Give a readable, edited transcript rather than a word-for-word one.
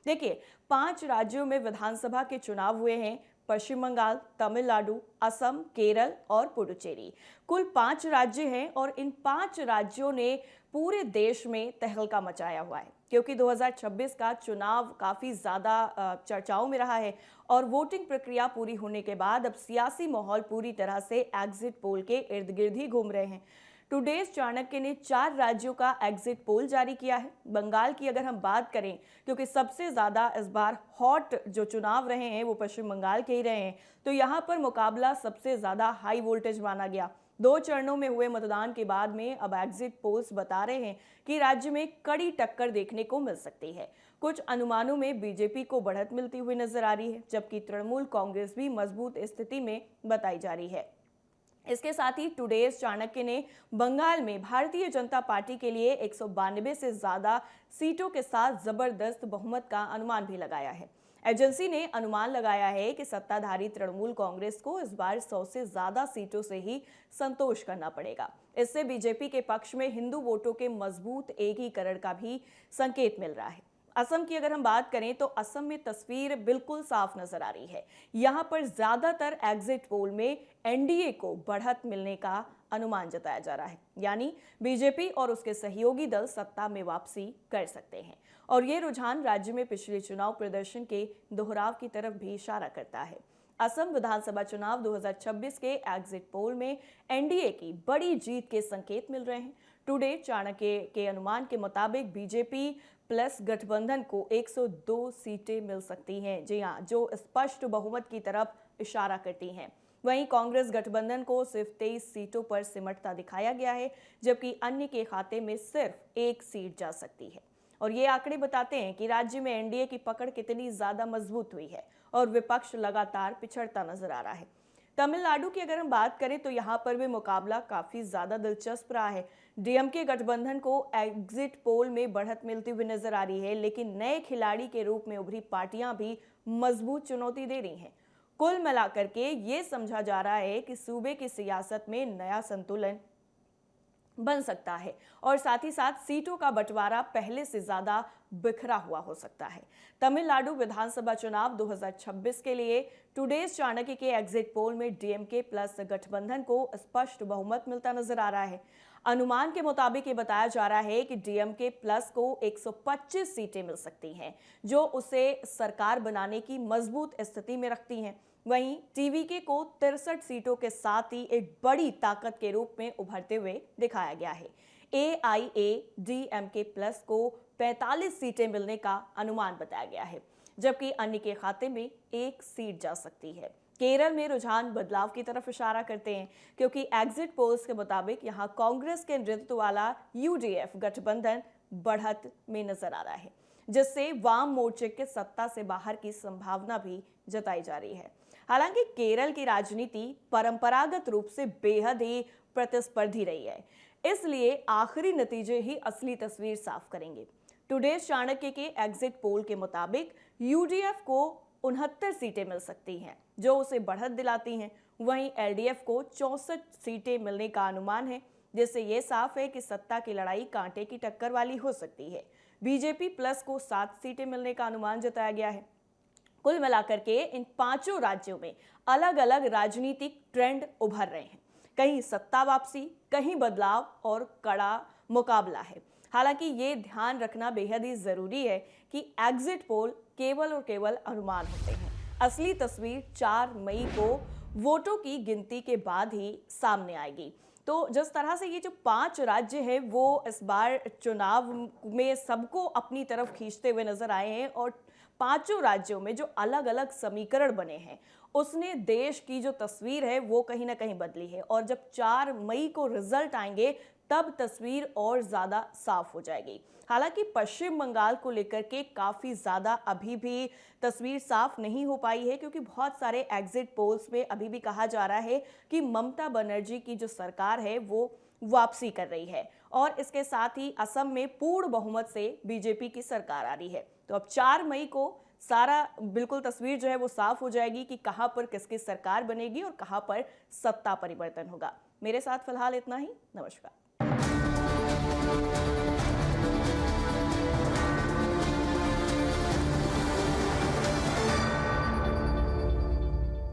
देखिए, 5 राज्यों में विधानसभा के चुनाव हुए हैं। पश्चिम बंगाल, तमिलनाडु, असम, केरल और पुडुचेरी। कुल 5 राज्य हैं और इन 5 राज्यों ने पूरे देश में तहलका मचाया हुआ है, क्योंकि 2026 का चुनाव काफी ज्यादा चर्चाओं में रहा है और वोटिंग प्रक्रिया पूरी होने के बाद अब सियासी माहौल पूरी तरह से एग्जिट पोल के इर्द गिर्द ही घूम रहे हैं। टुडेज चाणक्य ने 4 राज्यों का एग्जिट पोल जारी किया है। बंगाल की अगर हम बात करें, क्योंकि सबसे ज्यादा इस बार हॉट जो चुनाव रहे हैं वो पश्चिम बंगाल के ही रहे हैं, तो यहां पर मुकाबला सबसे ज्यादा हाई वोल्टेज माना गया। 2 चरणों में हुए मतदान के बाद में अब एग्जिट पोल्स बता रहे हैं कि राज्य में कड़ी टक्कर देखने को मिल सकती है। कुछ अनुमानों में बीजेपी को बढ़त मिलती हुई नजर आ रही है, जबकि तृणमूल कांग्रेस भी मजबूत स्थिति में बताई जा रही है। इसके साथ ही टुडेज चाणक्य ने बंगाल में भारतीय जनता पार्टी के लिए 192 से ज्यादा सीटों के साथ जबरदस्त बहुमत का अनुमान भी लगाया है। एजेंसी ने अनुमान लगाया है कि सत्ताधारी तृणमूल कांग्रेस को इस बार 100 से ज्यादा सीटों से ही संतोष करना पड़ेगा। इससे बीजेपी के पक्ष में हिंदू वोटों के मजबूत एकीकरण का भी संकेत मिल रहा है। असम की अगर हम बात करें तो असम में तस्वीर बिल्कुल साफ नजर आ रही है। यहां पर ज्यादातर एग्जिट पोल में एनडीए को बढ़त मिलने का अनुमान जताया जा रहा है, यानी बीजेपी और उसके सहयोगी दल सत्ता में वापसी कर सकते हैं। और ये रुझान राज्य में पिछले चुनाव प्रदर्शन के दोहराव की तरफ भी इशारा करता है। असम विधानसभा चुनाव 2026 के एग्जिट पोल में एनडीए की बड़ी जीत के संकेत मिल रहे हैं। टुडे चाणक्य के अनुमान के मुताबिक बीजेपी प्लस गठबंधन को 102 सीटें मिल सकती हैं, जी हां, जो स्पष्ट बहुमत की तरफ इशारा करती हैं। वहीं कांग्रेस गठबंधन को सिर्फ 23 सीटों पर सिमटता दिखाया गया है, जबकि अन्य के खाते में सिर्फ 1 सीट जा सकती है। और ये आंकड़े बताते हैं कि राज्य में एनडीए की पकड़ कितनी ज्यादा मजबूत हुई है और विपक्ष लगातार पिछड़ता नजर आ रहा है। तमिलनाडु की अगर हम बात करें तो यहां पर भी मुकाबला काफी ज्यादा दिलचस्प रहा है। डीएमके गठबंधन को एग्जिट पोल में बढ़त मिलती हुई नजर आ रही है, लेकिन नए खिलाड़ी के रूप में उभरी पार्टियां भी मजबूत चुनौती दे रही हैं। कुल मिलाकर के ये समझा जा रहा है कि सूबे की सियासत में नया संतुलन बन सकता है और साथ ही साथ सीटों का बंटवारा पहले से ज्यादा बिखरा हुआ हो सकता है। तमिलनाडु विधानसभा चुनाव 2026 के लिए टुडेज चाणक्य के एग्जिट पोल में डीएमके प्लस गठबंधन को स्पष्ट बहुमत मिलता नजर आ रहा है। अनुमान के मुताबिक ये बताया जा रहा है कि डीएमके प्लस को 125 सीटें मिल सकती हैं, जो उसे सरकार बनाने की मजबूत स्थिति में रखती हैं। वहीं टीवीके को 63 सीटों के साथ ही एक बड़ी ताकत के रूप में उभरते हुए दिखाया गया है। एआईएडीएमके प्लस को 45 सीटें मिलने का अनुमान बताया गया है, जबकि अन्य के खाते में 1 सीट जा सकती है। केरल में रुझान बदलाव की तरफ इशारा करते हैं, क्योंकि एग्जिट पोल्स के मुताबिक यहां कांग्रेस के नेतृत्व वाला यूडीएफ गठबंधन बढ़त में नजर आ रहा है, जिससे वाम मोर्चे के सत्ता से बाहर की संभावना भी जताई जा रही है। हालांकि केरल की राजनीति परंपरागत रूप से बेहद ही प्रतिस्पर्धी रही है, इसलिए आखिरी नतीजे ही असली तस्वीर साफ करेंगे। टुडेज चाणक्य के एग्जिट पोल के मुताबिक यूडीएफ को 69 सीटें मिल सकती हैं, जो उसे बढ़त दिलाती हैं। वहीं एलडीएफ को 64 सीटें मिलने का अनुमान है, जिससे यह साफ है कि सत्ता की लड़ाई कांटे की टक्कर वाली हो सकती है। बीजेपी प्लस को 7 सीटें मिलने का अनुमान जताया गया है। कुल मिलाकर के इन 5 राज्यों में अलग अलग राजनीतिक ट्रेंड उभर रहे हैं। कहीं सत्ता वापसी, कहीं बदलाव और कड़ा मुकाबला है। हालांकि ये ध्यान रखना बेहद ही जरूरी है कि एग्जिट पोल केवल और केवल अनुमान होते हैं। असली तस्वीर 4 मई को वोटों की गिनती के बाद ही सामने आएगी। तो जिस तरह से ये जो 5 राज्य हैं वो इस बार चुनाव में सबको अपनी तरफ खींचते हुए नजर आए हैं और 5 राज्यों में जो अलग अलग समीकरण बने हैं, उसने देश की जो तस्वीर है वो कहीं ना कहीं बदली है। और जब 4 मई को रिजल्ट आएंगे तब तस्वीर और ज्यादा साफ हो जाएगी। हालांकि पश्चिम बंगाल को लेकर के काफी ज्यादा अभी भी तस्वीर साफ नहीं हो पाई है, क्योंकि बहुत सारे एग्जिट पोल्स में अभी भी कहा जा रहा है कि ममता बनर्जी की जो सरकार है वो वापसी कर रही है और इसके साथ ही असम में पूर्ण बहुमत से बीजेपी की सरकार आ रही है। तो अब 4 मई को सारा बिल्कुल तस्वीर जो है वो साफ हो जाएगी कि कहां पर किसकी सरकार बनेगी और कहां पर सत्ता परिवर्तन होगा। मेरे साथ फिलहाल इतना ही। नमस्कार।